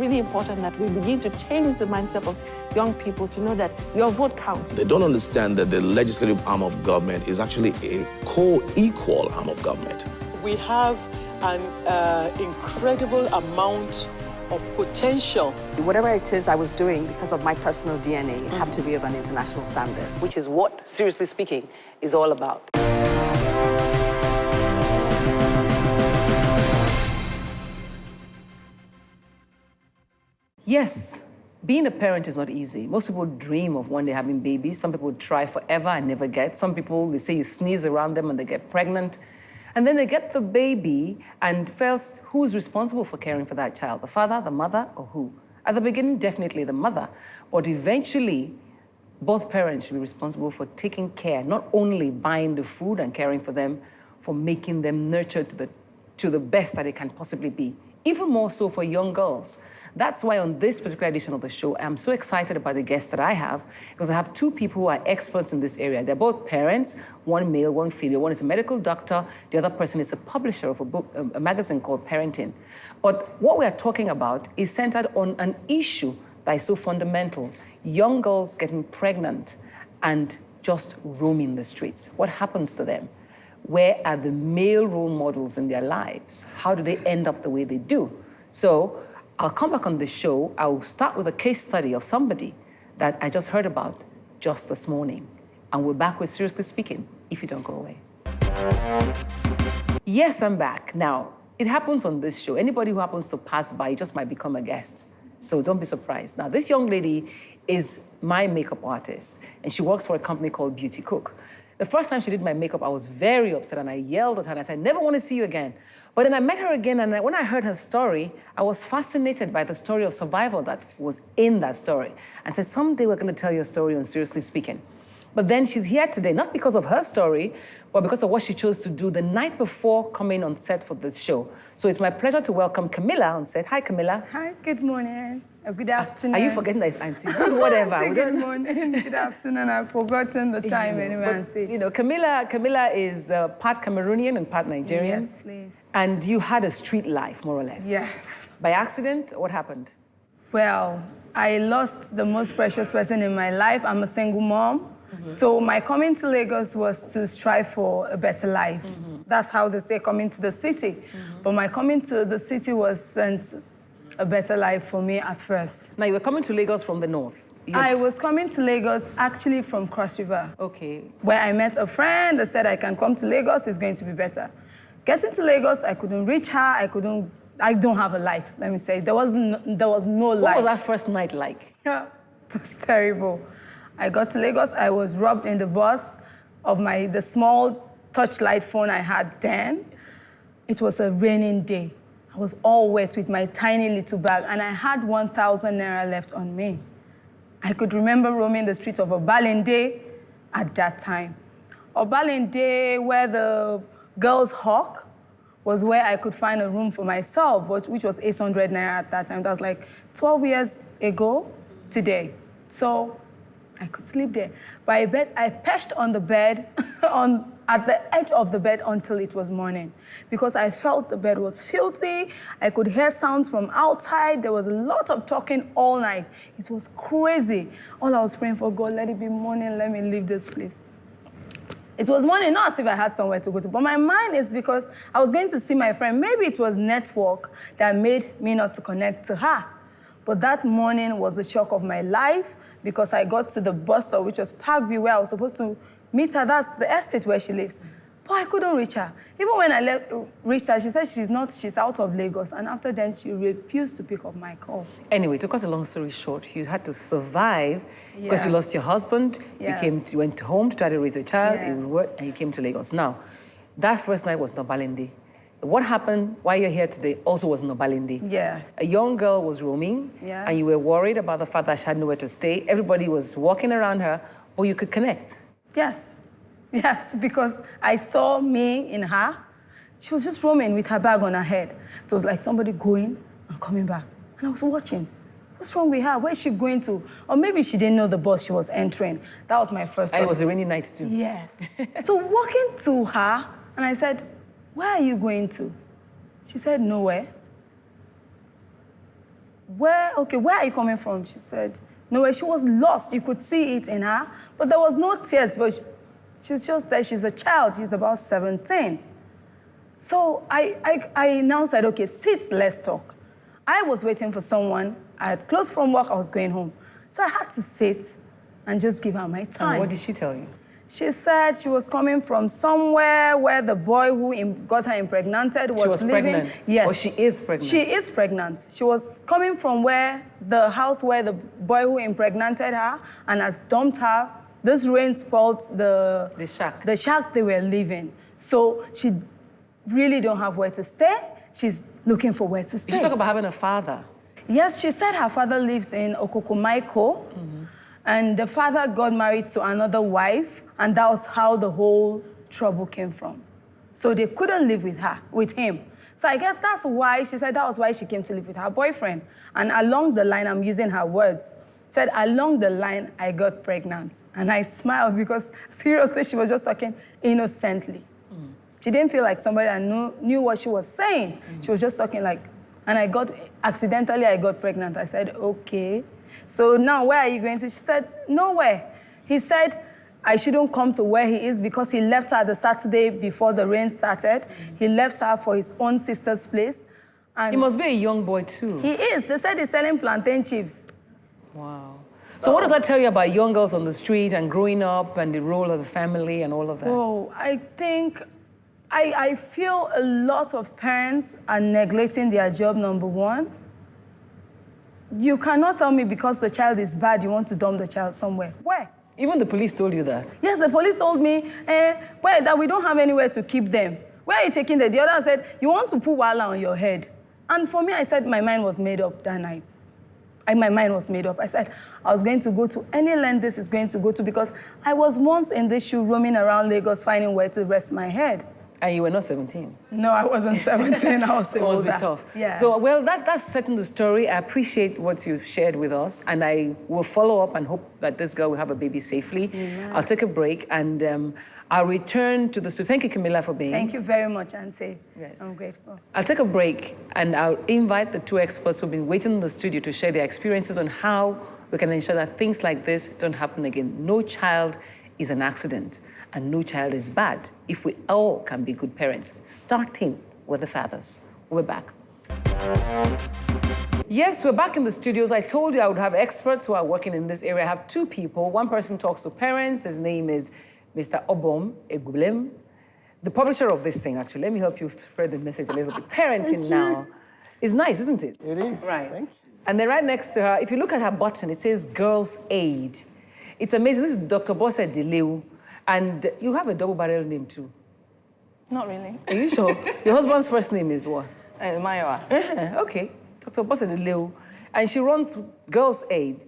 really important that we begin to change the mindset of young people to know that your vote counts. They don't understand that the legislative arm of government is actually a co-equal arm of government. We have an incredible amount of potential. Whatever it is I was doing, because of my personal DNA, it had to be of an international standard. Which is what Seriously Speaking is all about. Yes, being a parent is not easy. Most people dream of one day having babies. Some people try forever and never get. Some people, they say you sneeze around them and they get pregnant. And then they get the baby, and first, who's responsible for caring for that child? The father, the mother, or who? At the beginning, definitely the mother. But eventually, both parents should be responsible for taking care, not only buying the food and caring for them, for making them nurtured to the best that it can possibly be. Even more so for young girls. That's why on this particular edition of the show, I'm so excited about the guests that I have, because I have two people who are experts in this area. They're both parents, one male, one female. One is a medical doctor, the other person is a publisher of a book, a magazine called Parenting. But what we are talking about is centered on an issue that is so fundamental. Young girls getting pregnant and just roaming the streets. What happens to them? Where are the male role models in their lives? How do they end up the way they do? So I'll come back on the show. I'll start with a case study of somebody that I just heard about just this morning. And we're back with Seriously Speaking, if you don't go away. Yes, I'm back. Now, it happens on this show. Anybody who happens to pass by just might become a guest. So don't be surprised. Now, this young lady is my makeup artist, and she works for a company called Beauty Cook. The first time she did my makeup, I was very upset, and I yelled at her, and I said, never want to see you again. But then I met her again, and when I heard her story, I was fascinated by the story of survival that was in that story. And said, someday we're going to tell your story on Seriously Speaking. But then she's here today, not because of her story, but because of what she chose to do the night before coming on set for this show. So it's my pleasure to welcome Camilla on set. Hi, Camilla. Hi, good morning. Good afternoon. Are you forgetting that it's Auntie? Whatever. Good morning, good afternoon. I've forgotten the time anyway, Auntie. You know, Camilla is part Cameroonian and part Nigerian. Yes, please. And you had a street life, more or less. Yes. By accident, what happened? Well, I lost the most precious person in my life. I'm a single mom. So my coming to Lagos was to strive for a better life. That's how they say coming to the city. But my coming to the city wasn't a better life for me at first. Now, you were coming to Lagos from the north. I was coming to Lagos actually from Cross River. Okay. Where I met a friend that said I can come to Lagos, it's going to be better. Getting to Lagos, I couldn't reach her, I don't have a life, let me say. There was no life. What was that first night like? Yeah, it was terrible. I got to Lagos, I was robbed in the bus of the small touchlight phone I had then. It was a raining day. I was all wet with my tiny little bag, and I had 1,000 naira left on me. I could remember roaming the streets of Obalende at that time. Obalende, where the girls' hawk, was where I could find a room for myself, which was 800 naira at that time. That was like 12 years ago today. So I could sleep there. But I perched on the bed, at the edge of the bed until it was morning, because I felt the bed was filthy. I could hear sounds from outside. There was a lot of talking all night. It was crazy. All I was praying for, God, let it be morning, let me leave this place. It was morning, not as if I had somewhere to go to, but my mind is because I was going to see my friend. Maybe it was network that made me not to connect to her. But that morning was the shock of my life, because I got to the bus stop, which was Parkview, where I was supposed to meet her. That's the estate where she lives. But I couldn't reach her. Even when I reached her, she said she's out of Lagos. And after then, she refused to pick up my call. Anyway, to cut a long story short, you had to survive because you lost your husband. Yeah. You went home to try to raise your child, Yeah. you worked, and you came to Lagos. Now, that first night was Nobalende. What happened while you're here today also was Nobalende. Yes. A young girl was roaming, Yeah. and you were worried about the fact that she had nowhere to stay. Everybody was walking around her, but you could connect. Yes. Yes, because I saw me in her. She was just roaming with her bag on her head. So it was like somebody going and coming back. And I was watching. What's wrong with her? Where is she going to? Or maybe she didn't know the bus she was entering. That was my first thought. And it was a rainy night too. Yes. So walking to her, and I said, where are you going to? She said, nowhere. where are you coming from? She said, nowhere. She was lost. You could see it in her, but there was no tears. But she's just there. She's a child. She's about 17. So I now said, okay, sit, let's talk. I was waiting for someone. I had closed from work. I was going home. So I had to sit and just give her my time. And what did she tell you? She said she was coming from somewhere where the boy who got her impregnated was living. She was pregnant? Yes. Or she is pregnant? She is pregnant. She was coming from the house where the boy who impregnated her and has dumped her. This rain spoiled the shack they were living. So she really don't have where to stay. She's looking for where to stay. Did she talk about having a father? Yes, she said her father lives in Okokomaiko. And the father got married to another wife, and that was how the whole trouble came from. So they couldn't live with him. So I guess that's why, she said that was why she came to live with her boyfriend. And along the line, I'm using her words, said, along the line, I got pregnant. And I smiled because, seriously, she was just talking innocently. She didn't feel like somebody that knew what she was saying. She was just talking like, and accidentally I got pregnant. I said, okay. So now, where are you going to? She said, nowhere. He said, I shouldn't come to where he is because he left her the Saturday before the rain started. He left her for his own sister's place. And he must be a young boy, too. He is. They said he's selling plantain chips. Wow. So what does that tell you about young girls on the street and growing up and the role of the family and all of that? Oh, I think, I feel a lot of parents are neglecting their job, number one. You cannot tell me because the child is bad, you want to dump the child somewhere. Where? Even the police told you that? Yes, the police told me that we don't have anywhere to keep them. Where are you taking them? The other said, you want to put wala on your head. And for me, I said my mind was made up that night. My mind was made up. I said I was going to go to any land this is going to go to because I was once in this shoe roaming around Lagos finding where to rest my head. And you were not 17? No, I wasn't 17. I was older. It must be tough. Yeah. So, well, that's setting the story. I appreciate what you've shared with us, and I will follow up and hope that this girl will have a baby safely. Yeah. I'll take a break, and I'll return to the studio. Thank you, Camilla, for being. Thank you very much, Auntie. Yes. I'm grateful. I'll take a break, and I'll invite the two experts who've been waiting in the studio to share their experiences on how we can ensure that things like this don't happen again. No child is an accident. And no child is bad if we all can be good parents, starting with the fathers. We're back. Yes, we're back in the studios. I told you I would have experts who are working in this area. I have two people. One person talks to parents. His name is Mr. Obom Egbulem, the publisher of this thing, actually. Let me help you spread the message a little bit. Parenting now is nice, isn't it? It is. Right. Thank you. And then right next to her, if you look at her button, it says GirlsAide. It's amazing. This is Dr. Abosede Lewu. And you have a double-barrel name, too. Not really. Are you sure? Your husband's first name is what? Mayowa. Okay. Dr. Abosede Lewu. And she runs GirlsAide.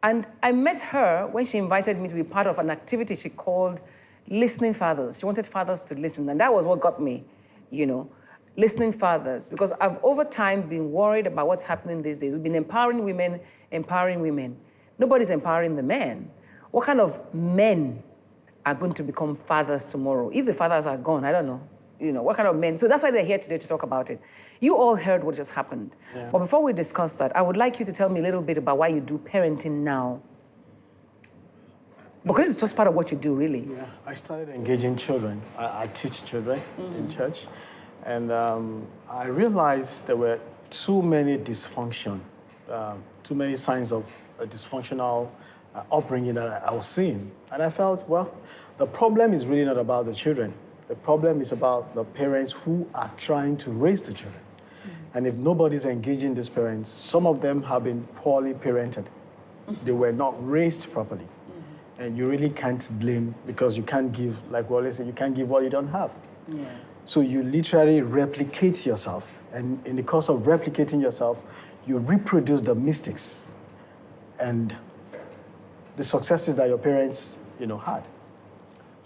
And I met her when she invited me to be part of an activity she called Listening Fathers. She wanted fathers to listen. And that was what got me, listening fathers. Because I've, over time, been worried about what's happening these days. We've been empowering women. Nobody's empowering the men. What kind of men are going to become fathers tomorrow? If the fathers are gone, I don't know. What kind of men? So that's why they're here today to talk about it. You all heard what just happened. Yeah. But before we discuss that, I would like you to tell me a little bit about why you do parenting now. Because it's just part of what you do, really. Yeah, I started engaging children. I teach children in church. And I realized there were too many dysfunction, too many signs of a dysfunctional upbringing that I was seeing. And I felt, well, the problem is really not about the children. The problem is about the parents who are trying to raise the children. And if nobody's engaging these parents, some of them have been poorly parented. They were not raised properly. And you really can't blame, because you can't give, like we always say, you can't give what you don't have. Yeah. So you literally replicate yourself. And in the course of replicating yourself, you reproduce the mistakes and the successes that your parents, had.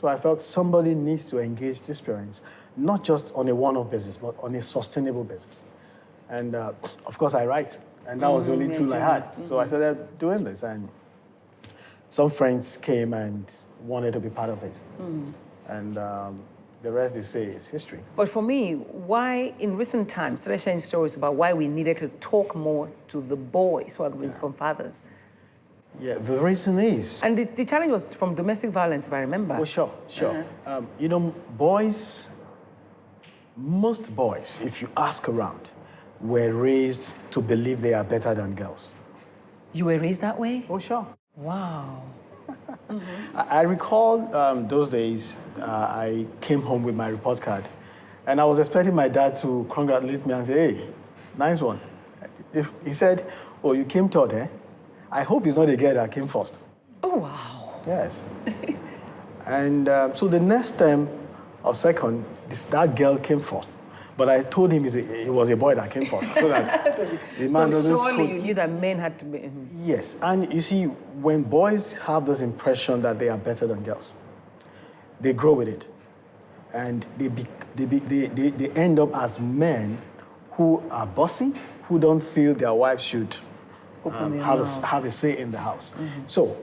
So I felt somebody needs to engage these parents, not just on a one-off basis, but on a sustainable basis. And of course, I write, and that was the only tool I had. So I started doing this, and some friends came and wanted to be part of it. And The rest, they say, is history. But for me, why in recent times, started sharing stories about why we needed to talk more to the boys who are going to become fathers. Yeah, the reason is... And the challenge was from domestic violence, if I remember. Oh, sure. You know, most boys, if you ask around, were raised to believe they are better than girls. You were raised that way? Oh, sure. Wow. I recall those days, I came home with my report card, and I was expecting my dad to congratulate me and say, hey, nice one. He said, oh, you came third, eh? I hope it's not the girl that came first. Oh, wow. Yes. And so the next time or second, that girl came first. But I told him it was a boy that came first. So that the man so surely you knew that men had to be... Yes, and you see, when boys have this impression that they are better than girls, they grow with it. And they end up as men who are bossy, who don't feel their wives should have a say in the house. So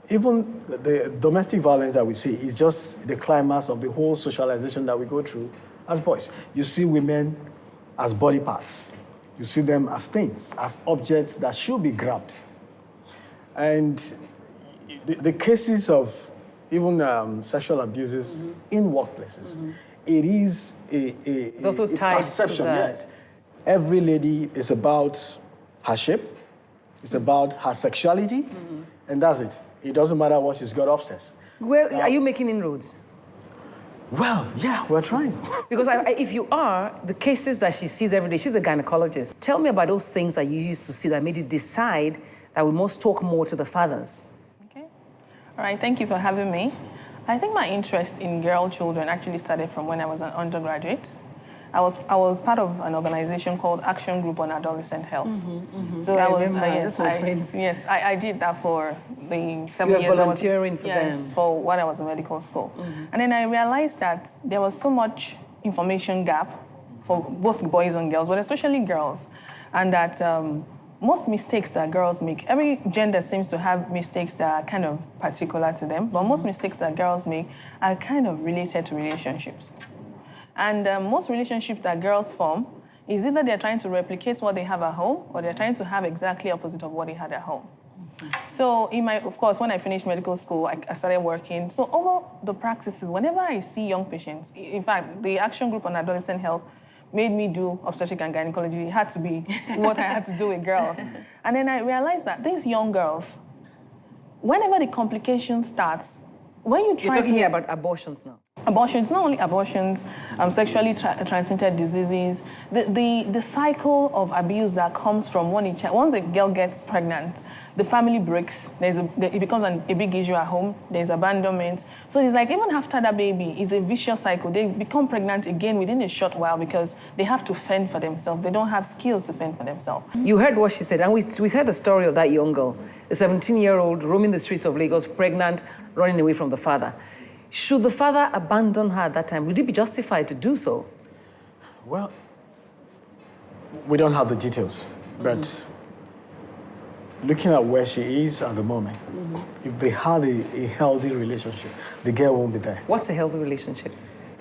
even the domestic violence that we see is just the climax of the whole socialization that we go through as boys. You see women as body parts. You see them as things, as objects that should be grabbed. And the cases of even sexual abuses in workplaces, it is it's also tied perception. To that. Yes. Every lady is about her shape, it's about her sexuality, and that's it. It doesn't matter what she's got upstairs. Well, are you making inroads? Well, yeah, we're trying. Because if you are, the cases that she sees every day, she's a gynecologist. Tell me about those things that you used to see that made you decide that we must talk more to the fathers. Okay. All right, thank you for having me. I think my interest in girl children actually started from when I was an undergraduate. I was part of an organization called Action Group on Adolescent Health. So I I was remember, that's my friends. Yes, I did that for the 7 You years. were volunteering for them. Yes, for when I was in medical school. And then I realized that there was so much information gap for both boys and girls, but especially girls, and that most mistakes that girls make, every gender seems to have mistakes that are kind of particular to them, but most mistakes that girls make are kind of related to relationships. And most relationships that girls form is either they're trying to replicate what they have at home or they're trying to have exactly opposite of what they had at home. So of course, when I finished medical school, I started working. So all the practices, whenever I see young patients, in fact, the Action Group on Adolescent Health made me do obstetric and gynecology. It had to be what I had to do with girls. And then I realized that these young girls, whenever the complication starts, when you try You're talking here about abortions now. Abortions, not only abortions, sexually transmitted diseases, the cycle of abuse that comes from once a girl gets pregnant, the family breaks, it becomes a big issue at home, there's abandonment. So it's like even after that baby, it's a vicious cycle. They become pregnant again within a short while because they have to fend for themselves. They don't have skills to fend for themselves. You heard what she said, and we heard the story of that young girl, a 17-year-old roaming the streets of Lagos, pregnant, running away from the father. Should the father abandon her at that time? Would it be justified to do so? Well, we don't have the details, but looking at where she is at the moment, if they had a healthy relationship, the girl won't be there. What's a healthy relationship?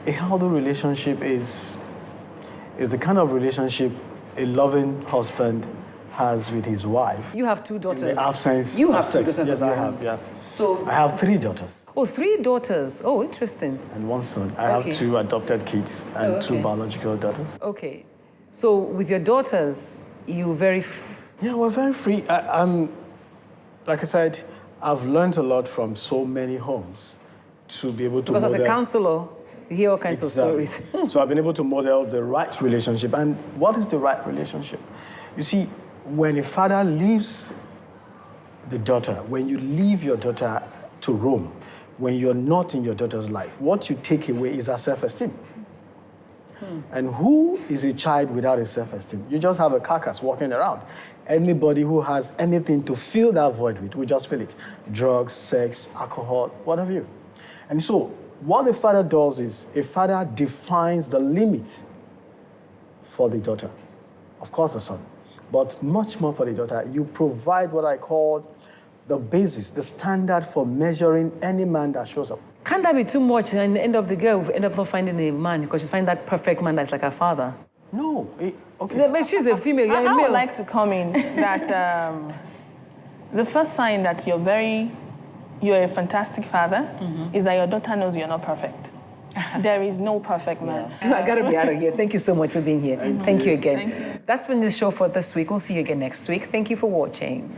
A healthy relationship is the kind of relationship a loving husband has with his wife. You have 2 daughters. In the absence you of have sex. 2 daughters. Yes, I have, yeah. So I have 3 daughters. Oh, 3 daughters. Oh, interesting. And 1 son. I have 2 adopted kids and 2 biological daughters. Okay. So with your daughters, you very... Yeah, we're very free. Like I said, I've learned a lot from so many homes to be able to Because model... as a counselor, you hear all kinds of stories. So I've been able to model the right relationship. And what is the right relationship? You see, when a father leaves the daughter, when you leave your daughter to roam, when you're not in your daughter's life, what you take away is her self-esteem. And who is a child without a self-esteem? You just have a carcass walking around. Anybody who has anything to fill that void with will just fill it. Drugs, sex, alcohol, what have you. And so what the father does is a father defines the limit for the daughter. Of course, the son, but much more for the daughter. You provide what I call the basis, the standard for measuring any man that shows up. Can't that be too much? And at the end of the girl, we end up not finding a man because she's finding that perfect man that's like her father. No, okay. She's a female, you're a I male. would like to come in that the first sign that you're a fantastic father is that your daughter knows you're not perfect. There is no perfect man. I gotta be out of here. Thank you so much for being here. Thank you again. That's been the show for this week. We'll see you again next week. Thank you for watching.